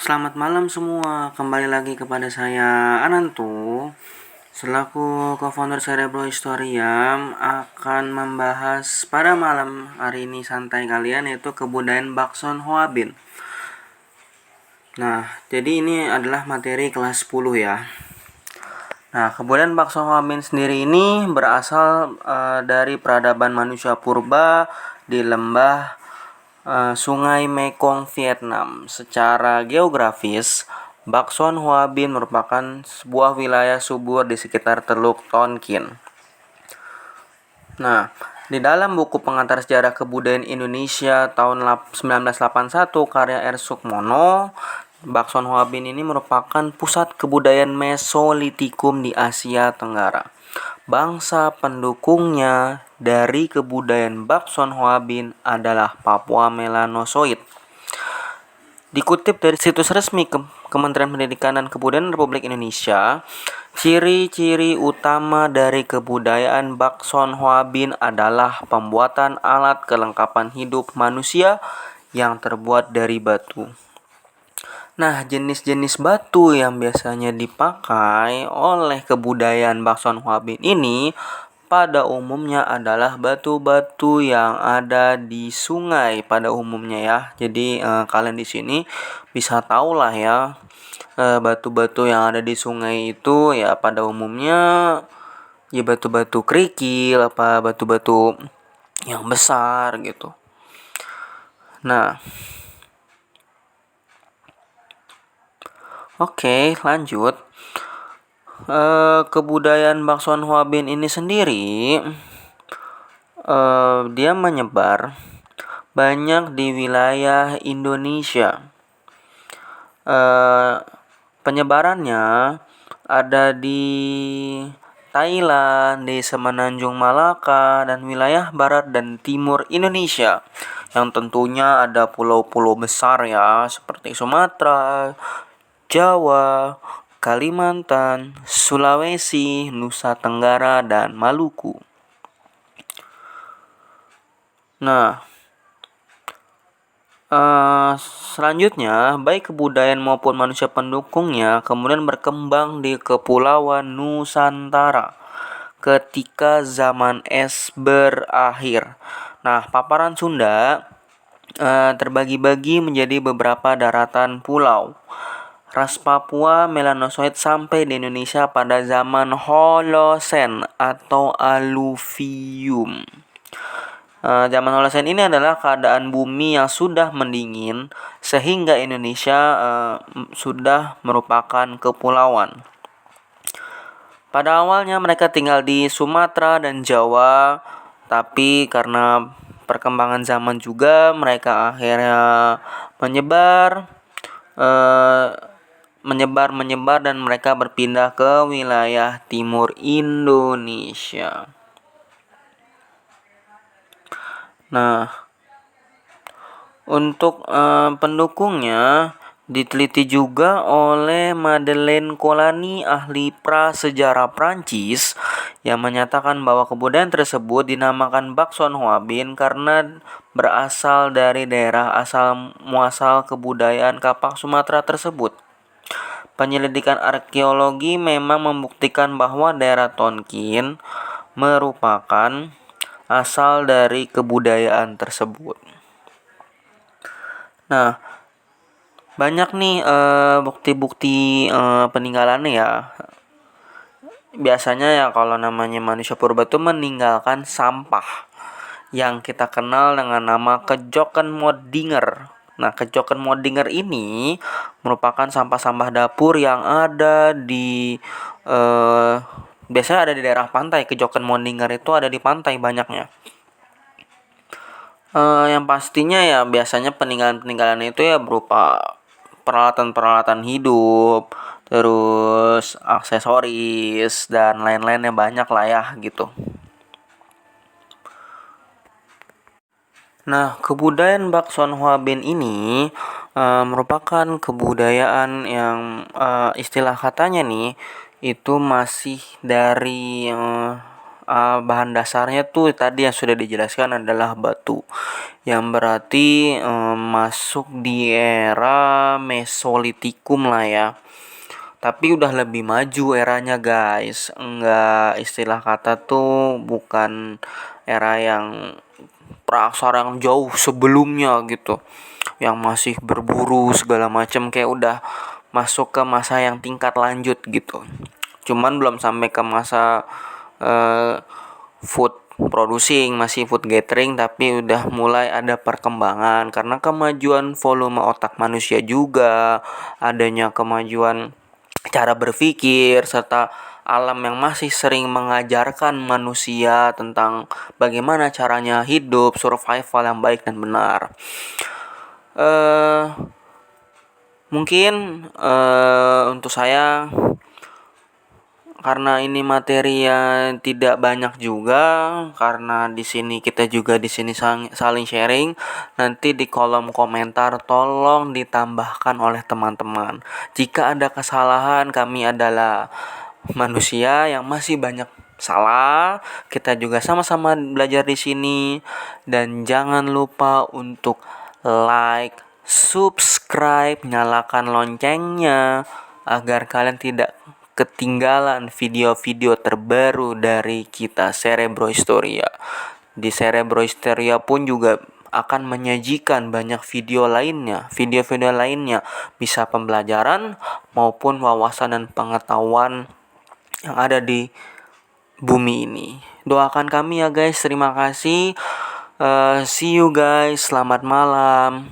Selamat malam semua, kembali lagi kepada saya Ananto selaku co-founder Cerebro Historiam akan membahas pada malam hari ini santai kalian yaitu kebudayaan Bakson Hoabin. Nah, jadi ini adalah materi kelas 10 ya. Nah, kebudayaan Bakson Hoabin sendiri ini berasal dari peradaban manusia purba di lembah Sungai Mekong, Vietnam. Secara geografis, Bak Son Hoa Binh merupakan sebuah wilayah subur di sekitar Teluk Tonkin. Nah, di dalam buku pengantar sejarah kebudayaan Indonesia tahun 1981 karya R. Sukmono, Bak Son Hoa Binh ini merupakan pusat kebudayaan Mesolitikum di Asia Tenggara. Bangsa pendukungnya dari kebudayaan Bakson Hoa Binh adalah Papua Melanosoid. Dikutip dari situs resmi Kementerian Pendidikan dan Kebudayaan Republik Indonesia, ciri-ciri utama dari kebudayaan Bakson Hoa Binh adalah pembuatan alat kelengkapan hidup manusia yang terbuat dari batu. Nah, jenis-jenis batu yang biasanya dipakai oleh kebudayaan Bakson Hoa Binh ini pada umumnya adalah batu-batu yang ada di sungai pada umumnya ya. Jadi kalian di sini bisa tahu lah ya, batu-batu yang ada di sungai itu ya pada umumnya ya batu-batu kerikil, batu-batu yang besar gitu. Nah, oke, lanjut. Kebudayaan Bakson Hoa Binh ini sendiri dia menyebar banyak di wilayah Indonesia. Penyebarannya ada di Thailand, di Semenanjung Malaka, dan wilayah barat dan timur Indonesia. Yang tentunya ada pulau-pulau besar ya, seperti Sumatera, Jawa, Kalimantan, Sulawesi, Nusa Tenggara, dan Maluku. Nah, selanjutnya, baik kebudayaan maupun manusia pendukungnya kemudian berkembang di Kepulauan Nusantara ketika zaman es berakhir. Nah, paparan Sunda terbagi-bagi menjadi beberapa daratan pulau. Ras Papua Melanosoid sampai di Indonesia pada zaman Holosen atau Aluvium. Zaman Holosen ini adalah keadaan bumi yang sudah mendingin sehingga Indonesia sudah merupakan kepulauan. Pada awalnya mereka tinggal di Sumatera dan Jawa, tapi karena perkembangan zaman juga mereka akhirnya menyebar dan mereka berpindah ke wilayah timur Indonesia. Nah, untuk pendukungnya diteliti juga oleh Madeleine Colany, ahli prasejarah Prancis, yang menyatakan bahwa kebudayaan tersebut dinamakan Bakson Hoa Binh karena berasal dari daerah asal muasal kebudayaan Kapak Sumatera tersebut. Penyelidikan arkeologi memang membuktikan bahwa daerah Tonkin merupakan asal dari kebudayaan tersebut. Nah, banyak nih bukti-bukti peninggalannya ya. Biasanya ya kalau namanya manusia purba itu meninggalkan sampah yang kita kenal dengan nama Kejoken Modinger. Nah, Kejoken Modinger ini merupakan sampah-sampah dapur yang ada di biasanya ada di daerah pantai. Kejoken Modinger itu ada di pantai banyaknya. Yang pastinya ya biasanya peninggalan-peninggalan itu ya berupa peralatan-peralatan hidup, terus aksesoris dan lain-lainnya banyak lah ya gitu. Nah, kebudayaan Bakson Hoa Binh ini merupakan kebudayaan yang istilah katanya nih itu masih dari bahan dasarnya tuh tadi yang sudah dijelaskan adalah batu, yang berarti masuk di era Mesolitikum lah ya. Tapi udah lebih maju eranya guys. Enggak, istilah kata tuh bukan era yang praksara yang jauh sebelumnya gitu, yang masih berburu segala macam, kayak udah masuk ke masa yang tingkat lanjut gitu. Cuman belum sampai ke masa food producing, masih food gathering, tapi udah mulai ada perkembangan karena kemajuan volume otak manusia juga, adanya kemajuan cara berpikir, serta alam yang masih sering mengajarkan manusia tentang bagaimana caranya hidup, survival yang baik dan benar. Mungkin untuk saya, karena ini materi yang tidak banyak juga, karena di sini kita juga di sini saling sharing. Nanti di kolom komentar tolong ditambahkan oleh teman-teman. Jika ada kesalahan, kami adalah manusia yang masih banyak salah. Kita juga sama-sama belajar di sini, dan jangan lupa untuk like, subscribe, nyalakan loncengnya agar kalian tidak ketinggalan video-video terbaru dari kita Cerebro Historia. Di Cerebro Historia pun juga akan menyajikan banyak video-video lainnya, bisa pembelajaran maupun wawasan dan pengetahuan yang ada di bumi ini. Doakan kami ya guys, terima kasih. See you guys, selamat malam.